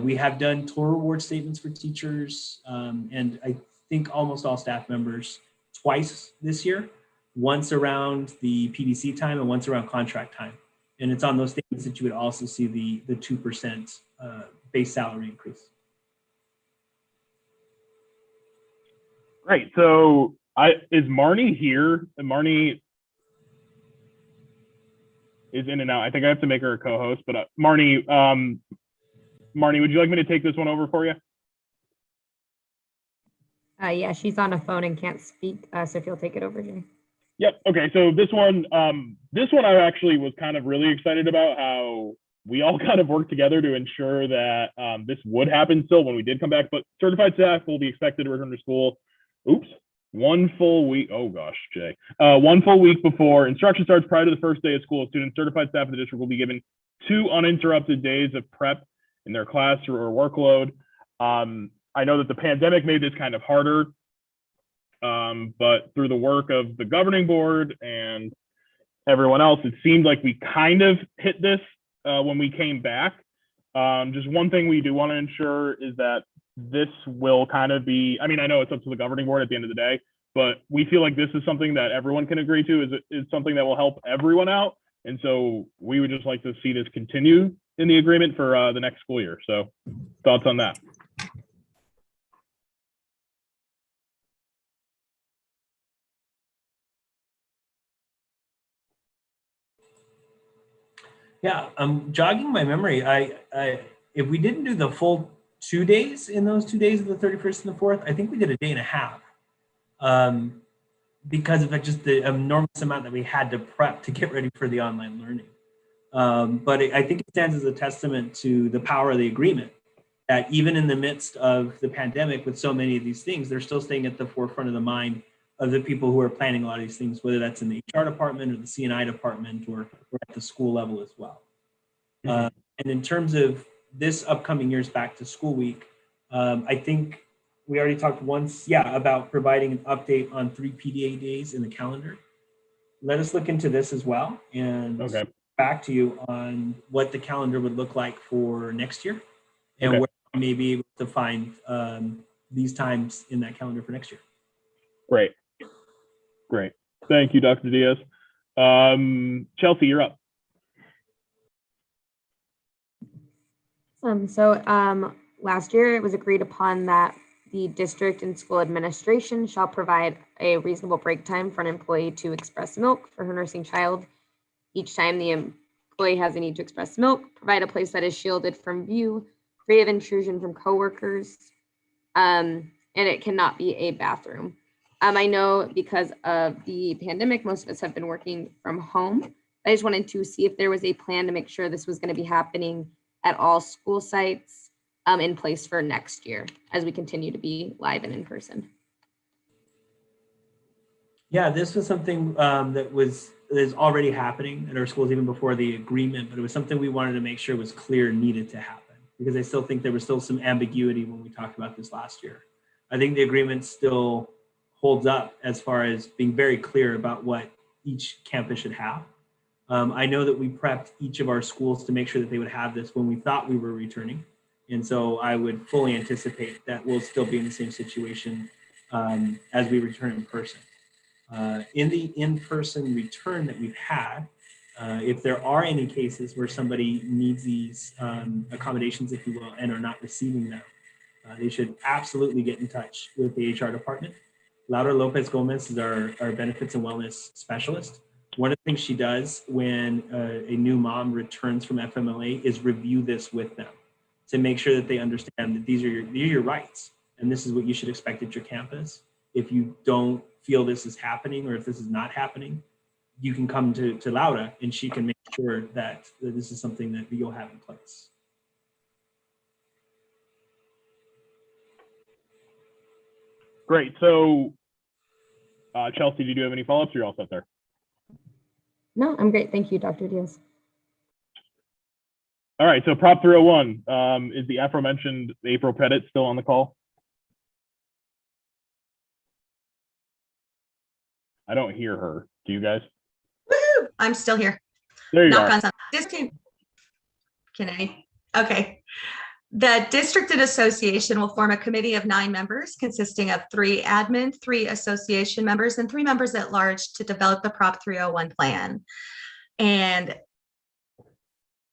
We have done total reward statements for teachers and I think almost all staff members twice this year, once around the PDC time and once around contract time. And it's on those statements that you would also see the 2% base salary increase. Great. So is Marnie here? Marnie is in and out. I think I have to make her a co-host, but Marnie, would you like me to take this one over for you? Yeah, she's on a phone and can't speak. So if you'll take it over, Jay. Yep. Okay. So this one I actually was kind of really excited about, how we all kind of worked together to ensure that this would happen still when we did come back. But certified staff will be expected to return to school. Oops. one full week. Oh gosh, Jay. 1 full week before instruction starts prior to the first day of school. Students, certified staff of the district will be given 2 uninterrupted days of prep in their class or workload. I know that the pandemic made this kind of harder, but through the work of the governing board and everyone else, it seemed like we kind of hit this when we came back. Just one thing we do want to ensure is that this will kind of be, I mean, I know it's up to the governing board at the end of the day, but we feel like this is something that everyone can agree to, is something that will help everyone out. And so we would just like to see this continue in the agreement for the next school year. So thoughts on that? Yeah, jogging my memory, if we didn't do the full 2 days in those 2 days of the 31st and the 4th, I think we did a day and a half, because of just the enormous amount that we had to prep to get ready for the online learning. But I think it stands as a testament to the power of the agreement, that even in the midst of the pandemic with so many of these things, they're still staying at the forefront of the mind of the people who are planning a lot of these things, whether that's in the HR department or the C&I department or at the school level as well. And in terms of this upcoming year's back to school week, I think we already talked once, about providing an update on 3 PDA days in the calendar. Let us look into this as well and back to you on what the calendar would look like for next year and where we may be able to find these times in that calendar for next year. Great. Thank you, Dr. Diaz. Chelsea, you're up. Last year it was agreed upon that the district and school administration shall provide a reasonable break time for an employee to express milk for her nursing child. Each time the employee has a need to express milk, provide a place that is shielded from view, free of intrusion from coworkers, and it cannot be a bathroom. I know because of the pandemic, most of us have been working from home. I just wanted to see if there was a plan to make sure this was going to be happening at all school sites in place for next year as we continue to be live and in person. Yeah, this was something that is already happening at our schools even before the agreement, but it was something we wanted to make sure was clear needed to happen, because I still think there was still some ambiguity when we talked about this last year. I think the agreement still holds up as far as being very clear about what each campus should have. I know that we prepped each of our schools to make sure that they would have this when we thought we were returning. And so I would fully anticipate that we'll still be in the same situation as we return in person. In the in-person return that we've had, if there are any cases where somebody needs these accommodations, if you will, and are not receiving them, they should absolutely get in touch with the HR department. Laura Lopez Gomez is our benefits and wellness specialist. One of the things she does when a new mom returns from FMLA is review this with them to make sure that they understand that these are your rights and this is what you should expect at your campus. If you don't feel this is happening or if this is not happening, you can come to Laura and she can make sure that this is something that you'll have in place. Great. So, Chelsea, do you have any follow-ups or you're all set there? No, I'm great. Thank you, Dr. Diaz. All right. So Prop 301, is the aforementioned April Pettit still on the call? I don't hear her. Do you guys? Woohoo! I'm still here. There you Knock are. on something. Can I? Okay. The district and association will form a committee of 9 members consisting of 3 admin, 3 association members, and 3 members at large to develop the Prop 301 plan and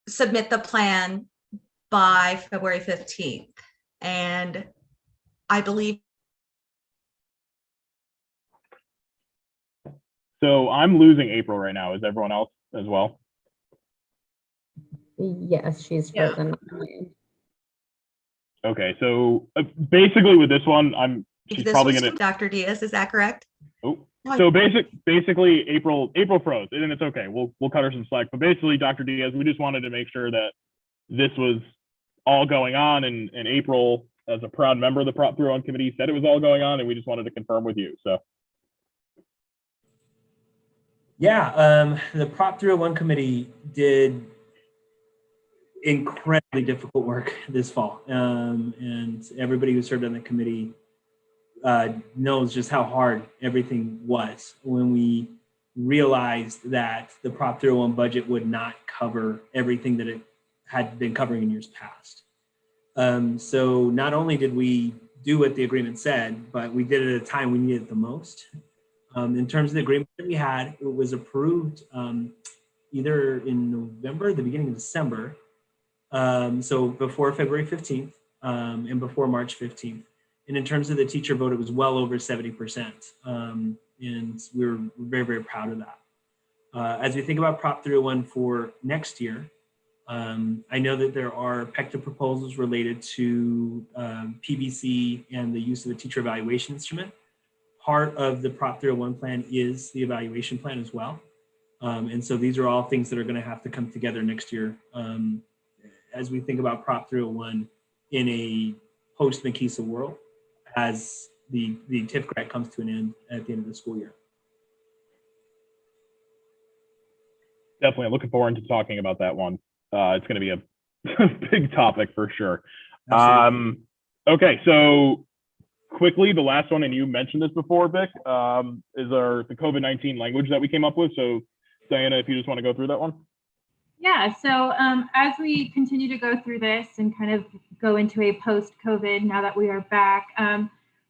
submit the plan by February 15th. And I believe. So I'm losing April right now. Is everyone else as well? Yes, she's frozen. Okay, so basically with this one, she's probably gonna. Dr. Diaz, is that correct? Oh, so basically April froze, and it's okay. We'll cut her some slack. But basically, Dr. Diaz, we just wanted to make sure that this was all going on, and April as a proud member of the Prop 301 committee, said it was all going on, and we just wanted to confirm with you. So. Yeah, the Prop 301 committee did incredibly difficult work this fall. And everybody who served on the committee knows just how hard everything was when we realized that the Prop 301 budget would not cover everything that it had been covering in years past. So not only did we do what the agreement said, but we did it at a time we needed it the most. In terms of the agreement that we had, it was approved either in November, the beginning of December, so before February 15th and before March 15th. And in terms of the teacher vote, it was well over 70%. And we're very, very proud of that. As we think about Prop 301 for next year, I know that there are PECTA proposals related to PBC and the use of a teacher evaluation instrument. Part of the Prop 301 plan is the evaluation plan as well. And so these are all things that are going to have to come together next year as we think about Prop 301 in a post-McKeesa world as the TIF grant comes to an end at the end of the school year. Definitely looking forward to talking about that one. It's going to be a big topic for sure. Okay, so quickly, the last one, and you mentioned this before, Vic, is the COVID-19 language that we came up with. So Diana, if you just want to go through that one. Yeah, so as we continue to go through this and kind of go into a post-COVID, now that we are back,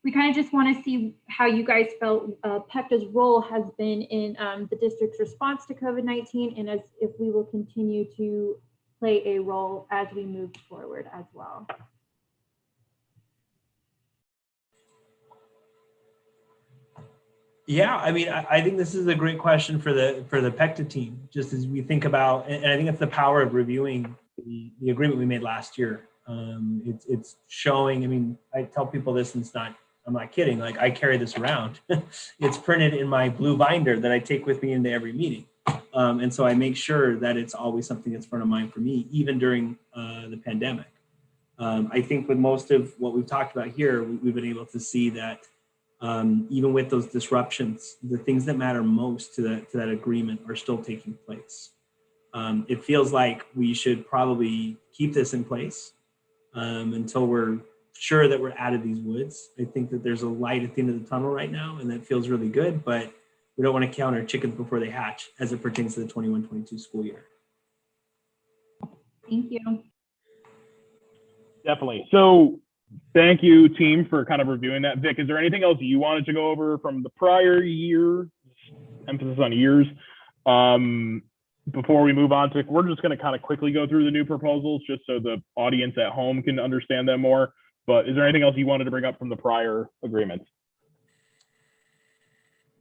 we kind of just want to see how you guys felt PECTA's role has been in the district's response to COVID-19, and as if we will continue to play a role as we move forward as well. Yeah, I mean, I think this is a great question for the PECTA team, just as we think about, and I think it's the power of reviewing the agreement we made last year. It's showing, I mean, I tell people this, and I'm not kidding, like I carry this around. It's printed in my blue binder that I take with me into every meeting. And so I make sure that it's always something that's front of mind for me, even during the pandemic. I think with most of what we've talked about here, we've been able to see that even with those disruptions, the things that matter most to that agreement are still taking place. It feels like we should probably keep this in place until we're sure that we're out of these woods. I think that there's a light at the end of the tunnel right now, and that feels really good, but we don't want to count our chickens before they hatch as it pertains to the 21-22 school year. Thank you. Definitely. So thank you, team, for kind of reviewing that. Vic, is there anything else you wanted to go over from the prior year? Emphasis on years. Before we move on to, we're just going to kind of quickly go through the new proposals just so the audience at home can understand them more. But is there anything else you wanted to bring up from the prior agreements?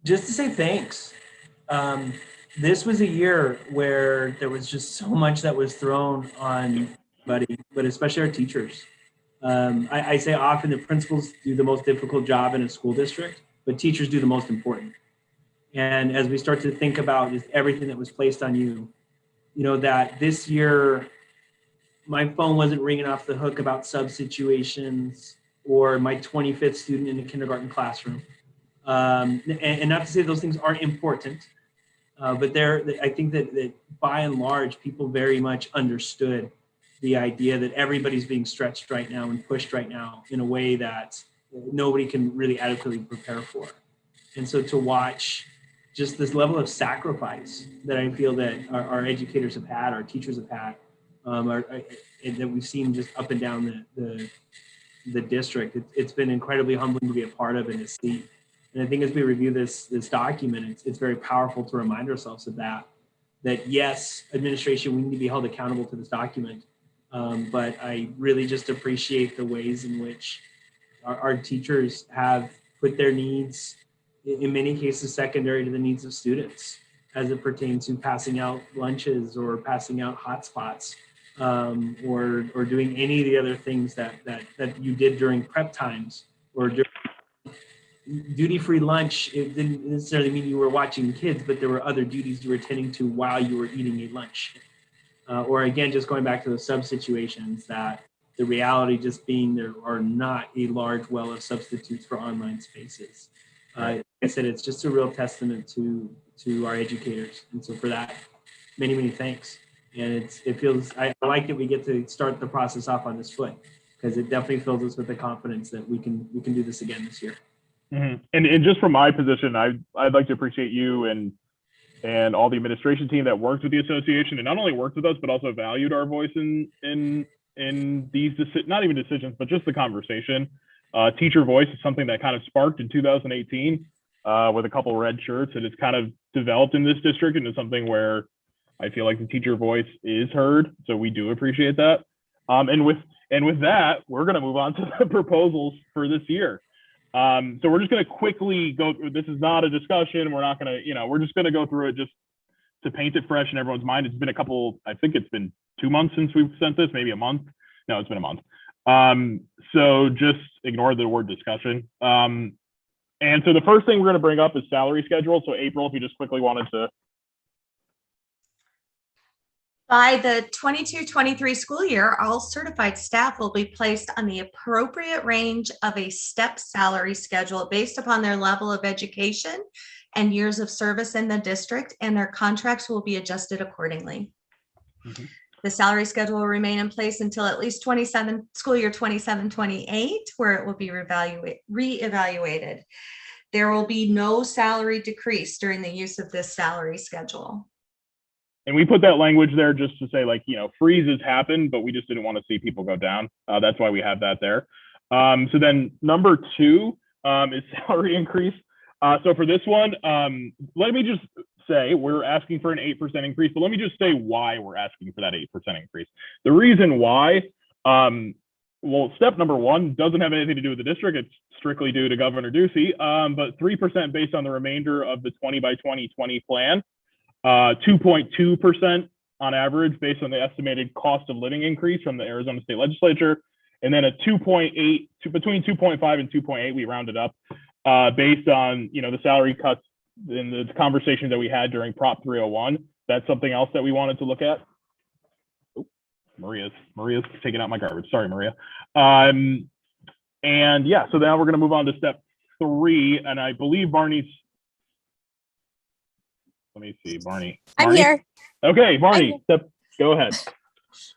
Just to say thanks. This was a year where there was just so much that was thrown on everybody, but especially our teachers. I say often the principals do the most difficult job in a school district, but teachers do the most important. And as we start to think about just everything that was placed on you, you know, that this year, my phone wasn't ringing off the hook about sub situations or my 25th student in the kindergarten classroom. And not to say those things aren't important, but I think that by and large, people very much understood the idea that everybody's being stretched right now and pushed right now in a way that nobody can really adequately prepare for. And so to watch just this level of sacrifice that I feel that our educators have had, our teachers have had, that we've seen just up and down the district, it's been incredibly humbling to be a part of and to see. And I think as we review this document, it's very powerful to remind ourselves of that yes, administration, we need to be held accountable to this document. But I really just appreciate the ways in which our teachers have put their needs, in many cases, secondary to the needs of students as it pertains to passing out lunches or passing out hotspots or doing any of the other things that you did during prep times or during duty-free lunch. It didn't necessarily mean you were watching kids, but there were other duties you were attending to while you were eating a lunch. Or again, just going back to the sub situations that The reality just being there are not a large well of substitutes for online spaces. Like I said, it's just a real testament to our educators. And so for that, many, many thanks. And it feels, I like that we get to start the process off on this foot, because it definitely fills us with the confidence that we can do this again this year. Mm-hmm. And just from my position, I'd like to appreciate you and all the administration team that worked with the association, and not only worked with us, but also valued our voice in these not even decisions, but just the conversation. Teacher voice is something that kind of sparked in 2018 with a couple of red shirts, and it's kind of developed in this district into something where I feel like the teacher voice is heard. So we do appreciate that. And with that, we're going to move on to the proposals for this year. So we're just going to quickly go through. This is not a discussion. We're not going to, we're just going to go through it just to paint it fresh in everyone's mind. It's been I think it's been 2 months since we've sent this, maybe a month. No, it's been a month. So just ignore the word discussion. And so the first thing we're going to bring up is salary schedule. So April, if you just quickly wanted to. By the 22-23 school year, all certified staff will be placed on the appropriate range of a step salary schedule based upon their level of education and years of service in the district, and their contracts will be adjusted accordingly. Mm-hmm. The salary schedule will remain in place until at least school year 27-28, where it will be reevaluated. There will be no salary decrease during the use of this salary schedule. And we put that language there just to say, like, freezes happen, but we just didn't want to see people go down. That's why we have that there. So then number 2 is salary increase. So for this one, let me just say we're asking for an 8% increase, but let me just say why we're asking for that 8% increase. The reason why, well, step number 1 doesn't have anything to do with the district. It's strictly due to Governor Ducey, but 3% based on the remainder of the 20 by 2020 plan. 2.2% on average based on the estimated cost of living increase from the Arizona State Legislature, and then a 2.8 between 2.5 and 2.8, we rounded up based on the salary cuts in the conversation that we had during Prop 301. That's something else that we wanted to look at. Oh, Maria's taking out my garbage. Sorry, Maria. And yeah, so now we're going to move on to step 3, and I believe Barney's. Let me see, Barney. I'm here. Okay, Barney, go ahead.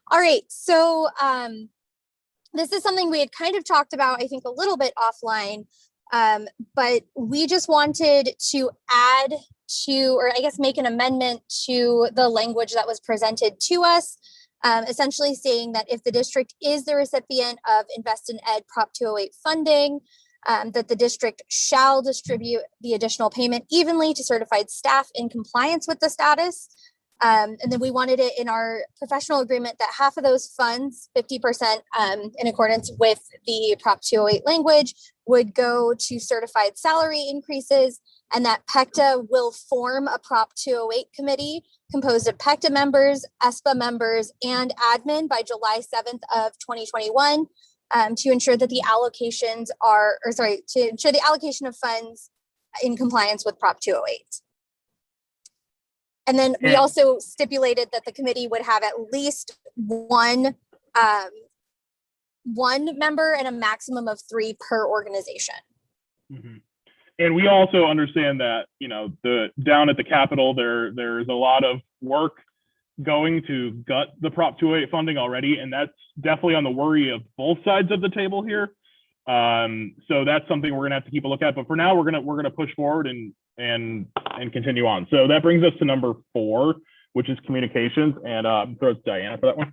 All right, so this is something we had kind of talked about, I think, a little bit offline, but we just wanted to add to, or I guess make an amendment to the language that was presented to us, essentially saying that if the district is the recipient of Invest in Ed Prop 208 funding, that the district shall distribute the additional payment evenly to certified staff in compliance with the status. And then we wanted it in our professional agreement that half of those funds, 50% in accordance with the Prop 208 language, would go to certified salary increases, and that PECTA will form a Prop 208 committee composed of PECTA members, ESPA members, and admin by July 7th of 2021. To ensure that the allocations to ensure the allocation of funds in compliance with Prop 208. And then we also stipulated that the committee would have at least one member and a maximum of 3 per organization. Mm-hmm. And we also understand that, down at the Capitol, there's a lot of work going to gut the Prop 208 funding already, and that's definitely on the worry of both sides of the table here. So that's something we're gonna have to keep a look at. But for now, we're gonna push forward and continue on. So that brings us to number 4, which is communications, and throw it to Diana for that one.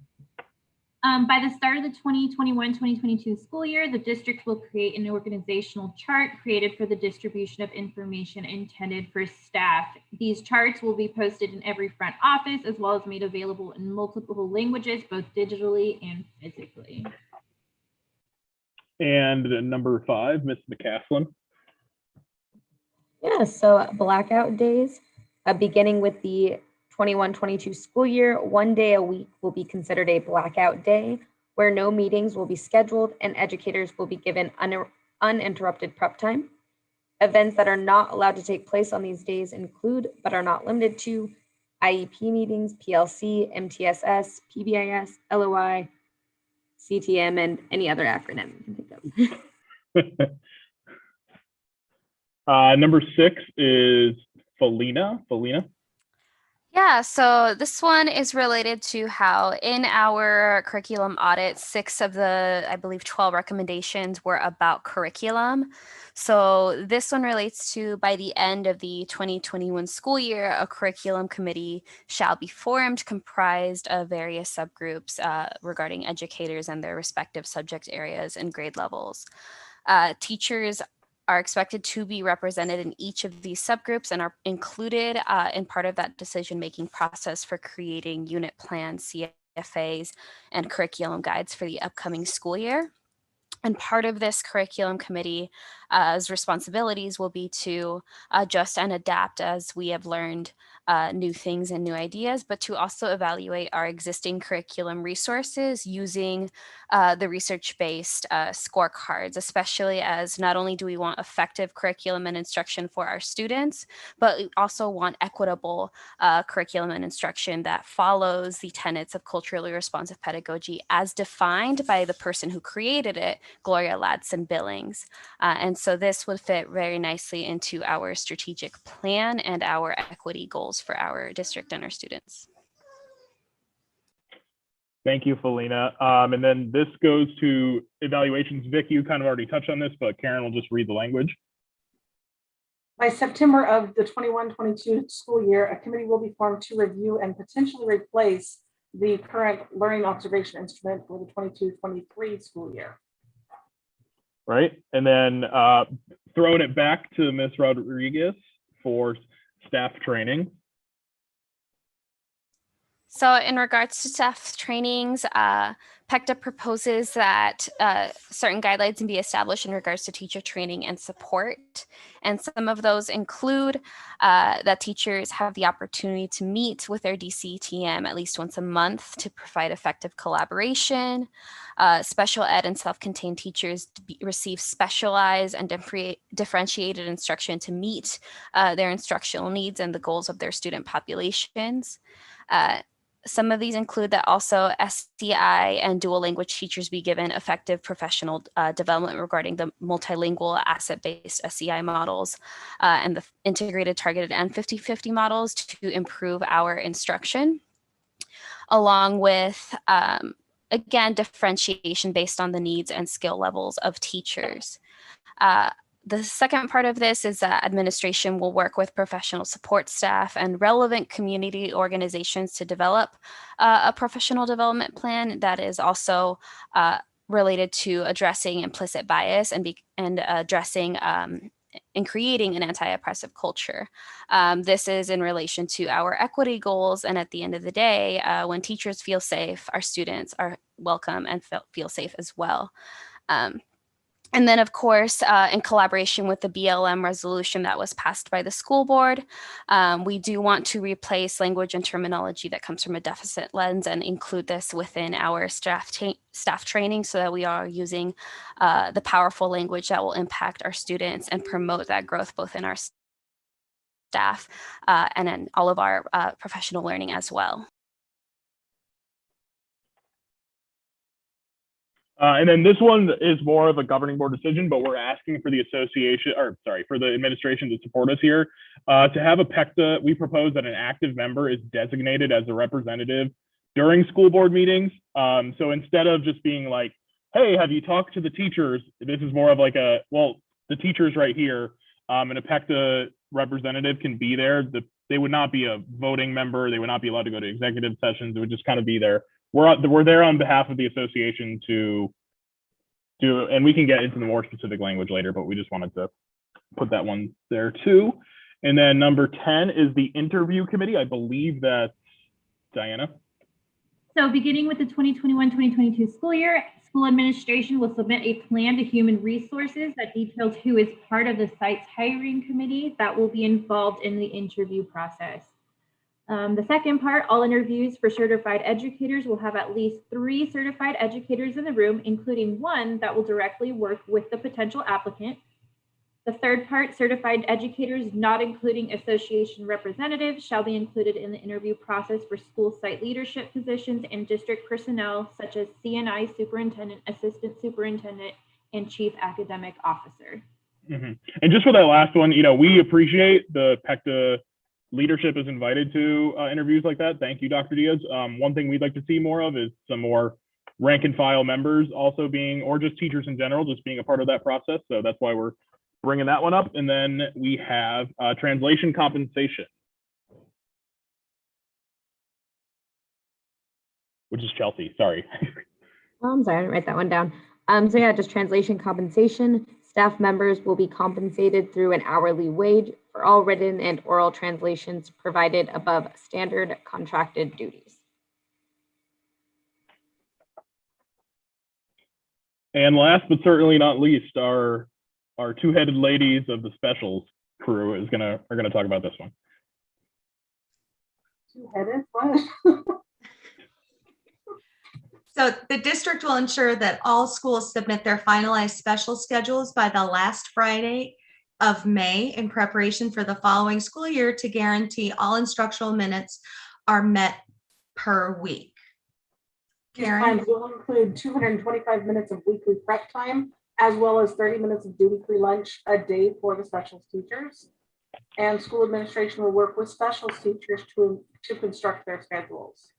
By the start of the 2021-2022 school year, the district will create an organizational chart created for the distribution of information intended for staff. These charts will be posted in every front office, as well as made available in multiple languages, both digitally and physically. And number 5, Ms. McCaslin. Yeah, so blackout days, beginning with the 21-22 school year, 1 day a week will be considered a blackout day, where no meetings will be scheduled and educators will be given uninterrupted prep time. Events that are not allowed to take place on these days include, but are not limited to, IEP meetings, PLC, MTSS, PBIS, LOI, CTM, and any other acronym you can think of. Number 6 is Felina. Yeah, so this one is related to how in our curriculum audit, 6 of the, I believe, 12 recommendations were about curriculum. So this one relates to by the end of the 2021 school year, a curriculum committee shall be formed comprised of various subgroups regarding educators and their respective subject areas and grade levels. Teachers are expected to be represented in each of these subgroups and are included in part of that decision-making process for creating unit plans, CFAs, and curriculum guides for the upcoming school year. And part of this curriculum committee's responsibilities will be to adjust and adapt as we have learned new things and new ideas, but to also evaluate our existing curriculum resources using the research-based scorecards, especially as not only do we want effective curriculum and instruction for our students, but we also want equitable curriculum and instruction that follows the tenets of culturally responsive pedagogy as defined by the person who created it, Gloria Ladson-Billings. And so this would fit very nicely into our strategic plan and our equity goals for our district and our students. Thank you, Felina. And then this goes to evaluations. Vic, you kind of already touched on this, but Karen will just read the language. By September of the 21-22 school year, a committee will be formed to review and potentially replace the current learning observation instrument for the 22-23 school year. Right. And then throwing it back to Ms. Rodriguez for staff training. So in regards to staff trainings, PECTA proposes that certain guidelines be established in regards to teacher training and support. And some of those include that teachers have the opportunity to meet with their DCTM at least once a month to provide effective collaboration. Special ed and self-contained teachers receive specialized and differentiated instruction to meet their instructional needs and the goals of their student populations. Some of these include that also SCI and dual language teachers be given effective professional development regarding the multilingual asset-based SCI models and the integrated, targeted, and 50-50 models to improve our instruction, along with, again, differentiation based on the needs and skill levels of teachers. The second part of this is that administration will work with professional support staff and relevant community organizations to develop a professional development plan that is also related to addressing implicit bias and addressing and creating an anti-oppressive culture. This is in relation to our equity goals, and at the end of the day, when teachers feel safe, our students are welcome and feel safe as well. And then, of course, in collaboration with the BLM resolution that was passed by the school board, we do want to replace language and terminology that comes from a deficit lens and include this within our staff training so that we are using the powerful language that will impact our students and promote that growth both in our staff and in all of our professional learning as well. And then this one is more of a governing board decision, but we're asking for the association, or sorry, for the administration to support us here. To have a PECTA, we propose that an active member is designated as a representative during school board meetings. So instead of just being like, hey, have you talked to the teachers? This is more of like a, well, the teacher's right here, and a PECTA representative can be there. They would not be a voting member. They would not be allowed to go to executive sessions. It would just kind of be there. We're there on behalf of the association to do, and we can get into the more specific language later, but we just wanted to put that one there too. And then number 10 is the interview committee. I believe that's Diana. So beginning with the 2021-2022 school year, school administration will submit a plan to human resources that details who is part of the site's hiring committee that will be involved in the interview process. The second part, all interviews for certified educators will have at least 3 certified educators in the room, including 1 that will directly work with the potential applicant. The third part, certified educators, not including association representatives, shall be included in the interview process for school site leadership positions and district personnel such as CNI superintendent, assistant superintendent, and chief academic officer. And just for that last one, we appreciate the PECTA leadership is invited to interviews like that. Thank you, Dr. Diaz. One thing we'd like to see more of is some more rank and file members also being, or just teachers in general, just being a part of that process. So that's why we're bringing that one up. And then we have translation compensation, which is Chelsea, sorry. Oh, I'm sorry, I didn't write that one down. So yeah, just translation compensation. Staff members will be compensated through an hourly wage for all written and oral translations provided above standard contracted duties. And last but certainly not least, our two-headed ladies of the specials crew are gonna talk about this one. Two-headed? What? So the district will ensure that all schools submit their finalized special schedules by the last Friday of May in preparation for the following school year to guarantee all instructional minutes are met per week. Karen? These times will include 225 minutes of weekly prep time, as well as 30 minutes of duty-free lunch a day for the specials teachers. And school administration will work with specials teachers to construct their schedules.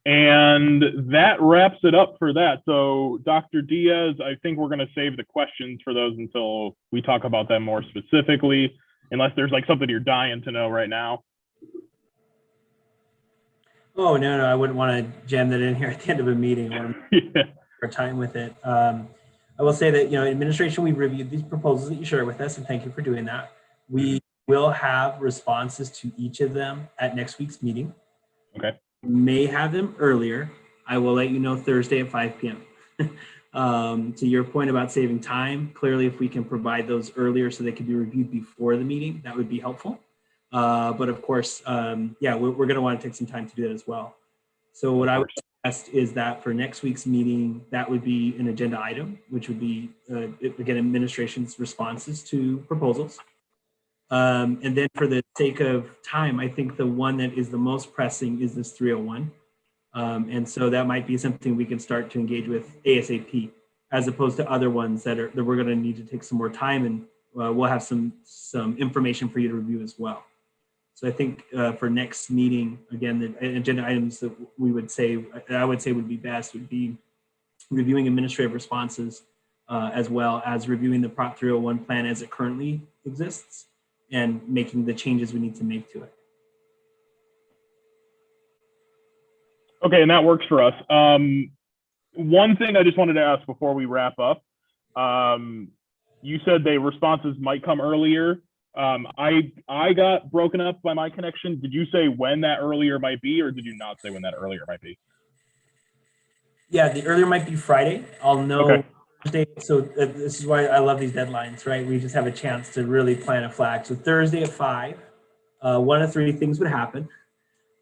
And that wraps it up for that. So Dr. Diaz, I think we're going to save the questions for those until we talk about them more specifically, unless there's like something you're dying to know right now. Oh, no, I wouldn't want to jam that in here at the end of a meeting. I want to our time with it. I will say that, administration, we reviewed these proposals that you shared with us, and thank you for doing that. We will have responses to each of them at next week's meeting. Okay. May have them earlier. I will let you know Thursday at 5 p.m. To your point about saving time, clearly if we can provide those earlier so they can be reviewed before the meeting, that would be helpful. But of course, yeah, we're going to want to take some time to do that as well. So what I would suggest is that for next week's meeting, that would be an agenda item, which would be, again, administration's responses to proposals. And then for the sake of time, I think the one that is the most pressing is this 301. And so that might be something we can start to engage with ASAP, as opposed to other ones that we're going to need to take some more time, and we'll have some information for you to review as well. So I think for next meeting, again, the agenda items that we would say, I would say would be best would be reviewing administrative responses, as well as reviewing the Prop 301 plan as it currently exists, and making the changes we need to make to it. Okay, and that works for us. One thing I just wanted to ask before we wrap up, you said the responses might come earlier. I got broken up by my connection. Did you say when that earlier might be, or did you not say when that earlier might be? Yeah, the earlier might be Friday. I'll know. Okay. Thursday. So this is why I love these deadlines, right? We just have a chance to really plan a flag. So Thursday at 5, one of three things would happen.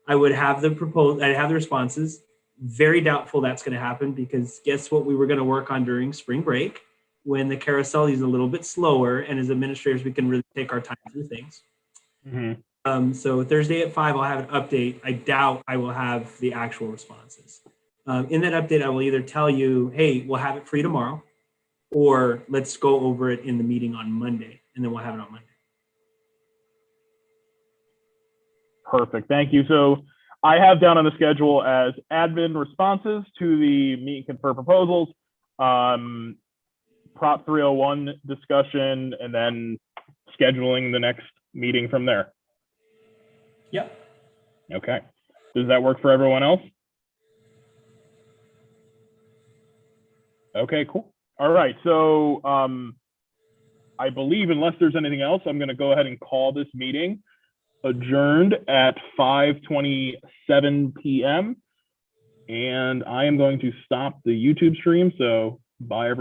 I would have the proposal, I'd have the responses. Very doubtful that's going to happen, because guess what we were going to work on during spring break, when the carousel is a little bit slower, and as administrators, we can really take our time through things. Mm-hmm. So Thursday at 5, I'll have an update. I doubt I will have the actual responses. In that update, I will either tell you, hey, we'll have it for you tomorrow, or let's go over it in the meeting on Monday, and then we'll have it on Monday. Perfect, thank you. So I have down on the schedule as admin responses to the meet and confer proposals, Prop 301 discussion, and then scheduling the next meeting from there. Yep. Okay. Does that work for everyone else? Okay, cool. All right. So I believe, unless there's anything else, I'm going to go ahead and call this meeting adjourned at 5:27 p.m. And I am going to stop the YouTube stream. So bye, everyone.